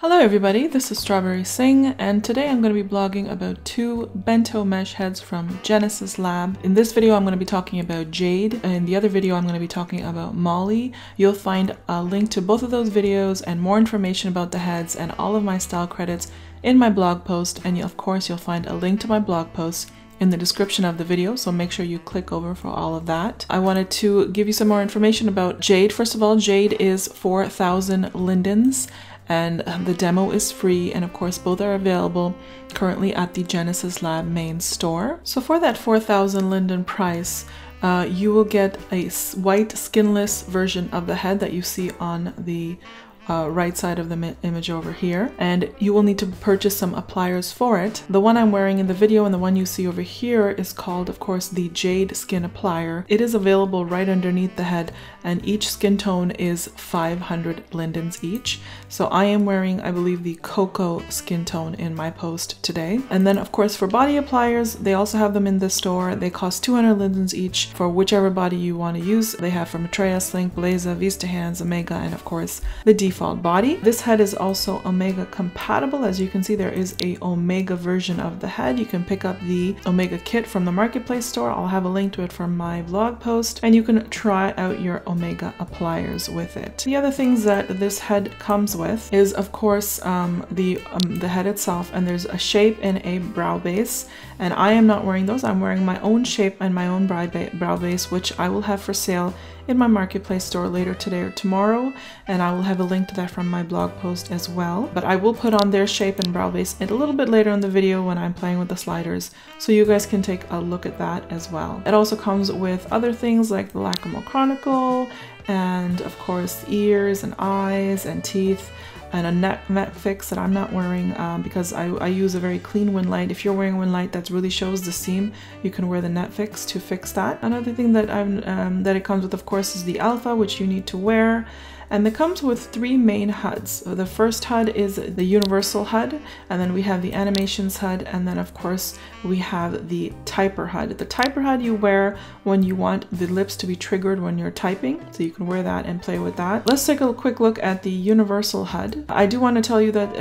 Hello everybody, this is Strawberry Singh, and today I'm going to be blogging about two bento mesh heads from Genesis Lab. In this video I'm going to be talking about Jade, and in the other video I'm going to be talking about Molly. You'll find a link to both of those videos and more information about the heads and all of my style credits in my blog post, and of course you'll find a link to my blog post in the description of the video, so make sure you click over for all of that. I wanted to give you some more information about Jade. First of all, Jade is 4,000 lindens, and the demo is free, and of course both are available currently at the Genesis Lab main store. So for that 4,000 linden price, you will get a white skinless version of the head that you see on the right side of the image over here, and you will need to purchase some appliers for it. The one I'm wearing in the video and the one you see over here is called, of course, the Jade Skin Applier. It is available right underneath the head, and each skin tone is 500 lindens each. So I am wearing, I believe, the cocoa skin tone in my post today. And then of course for body appliers, they also have them in the store. They cost 200 lindens each for whichever body you want to use. They have from Maitreya, Slink, Blaza, Vista Hands, Omega, and of course the default body. This head is also Omega compatible. As you can see, there is a Omega version of the head. You can pick up the Omega kit from the marketplace store. I'll have a link to it from my blog post, and you can try out your Omega appliers with it. The other things that this head comes with is, of course, the head itself, and there's a shape and a brow base, and I am not wearing those. I'm wearing my own shape and my own brow base, which I will have for sale in my marketplace store later today or tomorrow, and I will have a link to that from my blog post as well. But I will put on their shape and brow base a little bit later in the video when I'm playing with the sliders, so you guys can take a look at that as well. It also comes with other things like the Lacrimal Chronicle, and of course ears and eyes and teeth, and a net fix that I'm not wearing because I use a very clean wind light. If you're wearing a wind light that really shows the seam, you can wear the net fix to fix that. Another thing that that it comes with, of course, is the alpha, which you need to wear. And it comes with three main HUDs. So the first HUD is the universal HUD, and then we have the animations HUD, and then of course we have the typer HUD. The typer HUD you wear when you want the lips to be triggered when you're typing, so you can wear that and play with that. Let's take a quick look at the universal HUD. I do want to tell you that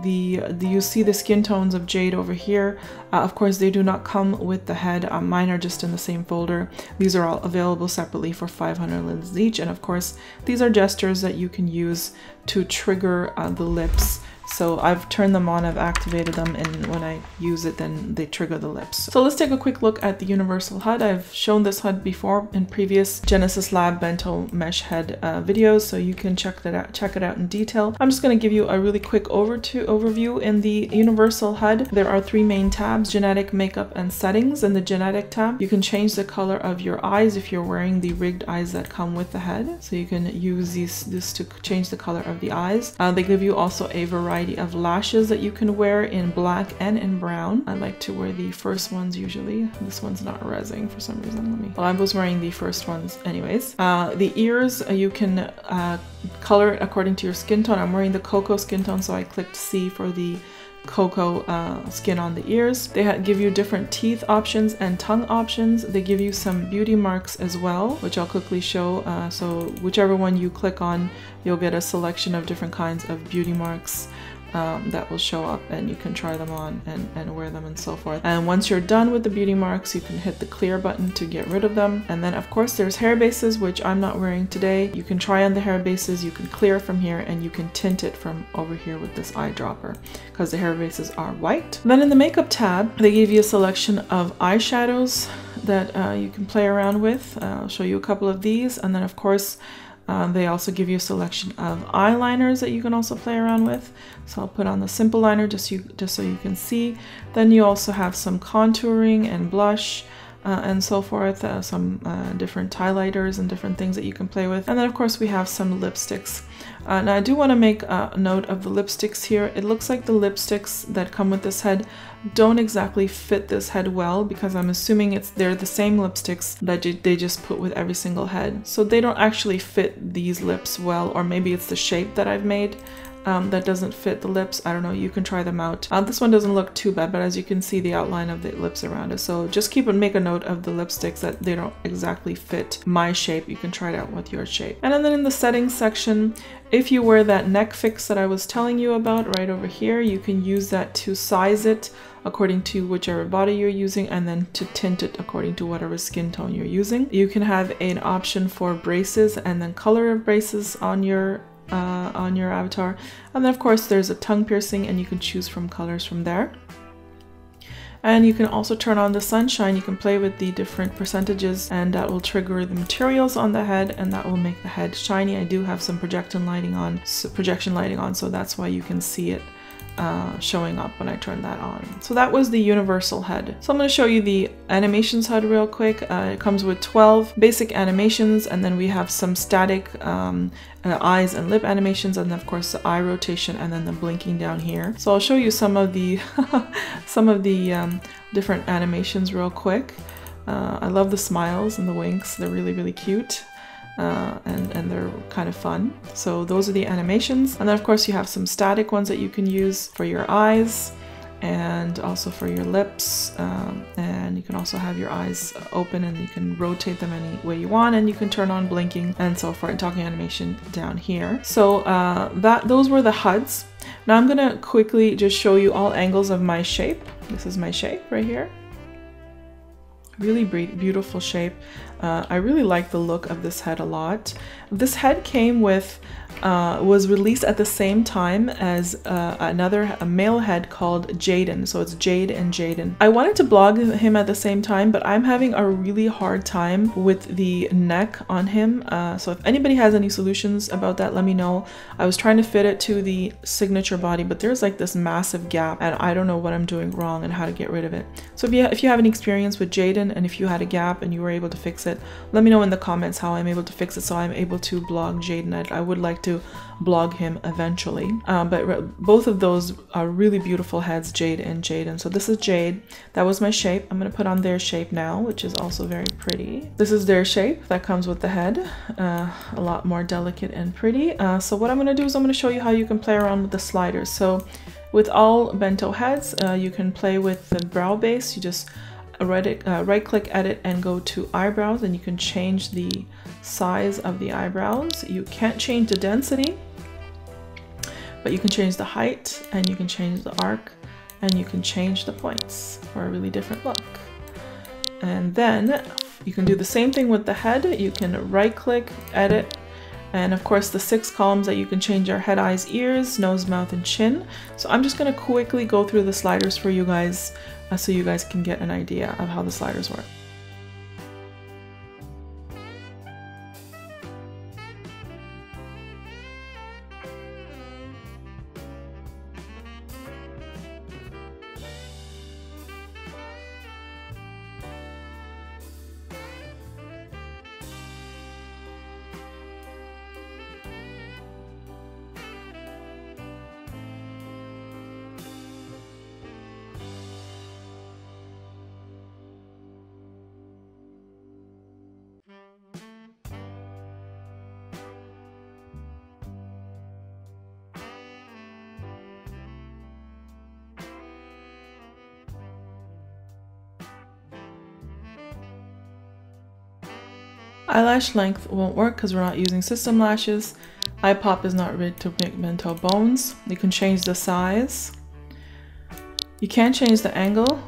you see the skin tones of Jade over here. Of course, they do not come with the head. Mine are just in the same folder. These are all available separately for 500 lindens each, and of course these are gestures that you can use to trigger the lips. So I've turned them on, I've activated them, and when I use it, then they trigger the lips. So let's take a quick look at the universal HUD. I've shown this HUD before in previous Genesis Lab bento mesh head videos, so you can check it out in detail. I'm just going to give you a really quick overview. In the universal HUD, there are three main tabs: genetic, makeup, and settings. In the genetic tab, you can change the color of your eyes if you're wearing the rigged eyes that come with the head. So you can use this to change the color of the eyes. They give you also a variety of lashes that you can wear in black and in brown. I like to wear the first ones usually. This one's not rezzing for some reason. Well, I was wearing the first ones anyways. The ears, you can color it according to your skin tone. I'm wearing the cocoa skin tone, so I clicked C for the cocoa skin on the ears. They give you different teeth options and tongue options. They give you some beauty marks as well, which I'll quickly show. So whichever one you click on, you'll get a selection of different kinds of beauty marks that will show up, and you can try them on and wear them and so forth. And once you're done with the beauty marks, you can hit the clear button to get rid of them. And then of course there's hair bases, which I'm not wearing today. You can try on the hair bases, you can clear from here, and you can tint it from over here with this eyedropper because the hair bases are white. Then in the makeup tab, they give you a selection of eyeshadows that you can play around with. I'll show you a couple of these, and then of course they also give you a selection of eyeliners that you can also play around with. So I'll put on the simple liner just so you can see. Then you also have some contouring and blush and so forth, some different highlighters and different things that you can play with. And then of course we have some lipsticks. Now I do want to make a note of the lipsticks here. It looks like the lipsticks that come with this head don't exactly fit this head well, because I'm assuming they're the same lipsticks that they just put with every single head. So they don't actually fit these lips well, or maybe it's the shape that I've made. that doesn't fit the lips. I don't know, you can try them out. This one doesn't look too bad, but as you can see the outline of the lips around it. So just make a note of the lipsticks that they don't exactly fit my shape. You can try it out with your shape. And then in the settings section, if you wear that neck fix that I was telling you about right over here, you can use that to size it according to whichever body you're using, and then to tint it according to whatever skin tone you're using. You can have an option for braces and then color of braces on your avatar. And then of course there's a tongue piercing, and you can choose from colors from there. And you can also turn on the sunshine. You can play with the different percentages, and that will trigger the materials on the head, and that will make the head shiny. I do have some projection lighting on, so that's why you can see it showing up when I turn that on. So that was the universal head. So I'm going to show you the animations HUD real quick. It comes with 12 basic animations, and then we have some static eyes and lip animations, and of course the eye rotation, and then the blinking down here. So I'll show you some of the different animations real quick. I love the smiles and the winks. They're really cute. And they're kind of fun. So those are the animations, and then of course you have some static ones that you can use for your eyes and also for your lips, and you can also have your eyes open and you can rotate them any way you want, and you can turn on blinking and so forth, and talking animation down here. So those were the HUDs. Now I'm gonna quickly just show you all angles of my shape. This is my shape right here. Really beautiful shape. I really like the look of this head a lot. This head came with, was released at the same time as a male head called Jaden. So it's Jade and Jaden. I wanted to blog him at the same time, but I'm having a really hard time with the neck on him. So if anybody has any solutions about that, let me know. I was trying to fit it to the signature body, but there's like this massive gap, and I don't know what I'm doing wrong and how to get rid of it. So if you have any experience with Jaden, and if you had a gap and you were able to fix it, let me know in the comments how I'm able to fix it so I'm able to blog Jaden. I would like to blog him eventually. But both of those are really beautiful heads, Jade and Jaden. So this is Jade. That was my shape. I'm going to put on their shape now, which is also very pretty. This is their shape that comes with the head. A lot more delicate and pretty. So what I'm going to do is I'm going to show you how you can play around with the sliders. So with all bento heads, you can play with the brow base. You just right click edit and go to eyebrows, and you can change the size of the eyebrows. You can't change the density, but you can change the height, and you can change the arc, and you can change the points for a really different look. And then you can do the same thing with the head. You can right click edit, and of course the 6 columns that you can change are head, eyes, ears, nose, mouth, and chin. So I'm just going to quickly go through the sliders for you guys so you guys can get an idea of how the sliders work. Eyelash length won't work because we're not using system lashes. Eye pop is not rigged to make bento bones. You can change the size. You can't change the angle,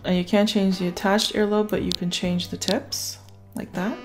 and you can't change the attached earlobe, but you can change the tips like that.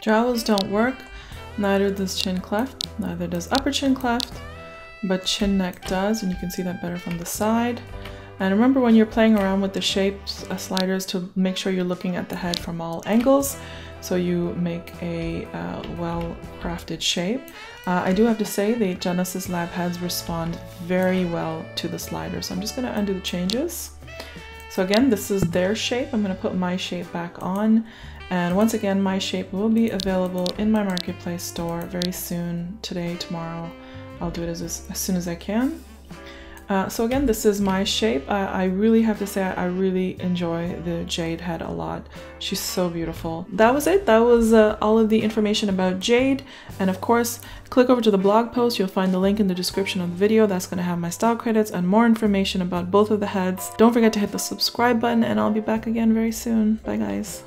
Jowls don't work, neither does chin cleft, neither does upper chin cleft, but chin neck does, and you can see that better from the side. And remember, when you're playing around with the shapes sliders, to make sure you're looking at the head from all angles so you make a well-crafted shape. I do have to say the Genesis Lab heads respond very well to the slider, so I'm just going to undo the changes. So again, this is their shape. I'm going to put my shape back on, and once again, my shape will be available in my marketplace store very soon, today, tomorrow. I'll do it as soon as I can. So again, this is my shape. I really have to say I really enjoy the Jade head a lot. She's so beautiful. That was it. That was all of the information about Jade. And of course, click over to the blog post. You'll find the link in the description of the video. That's going to have my style credits and more information about both of the heads. Don't forget to hit the subscribe button, and I'll be back again very soon. Bye guys.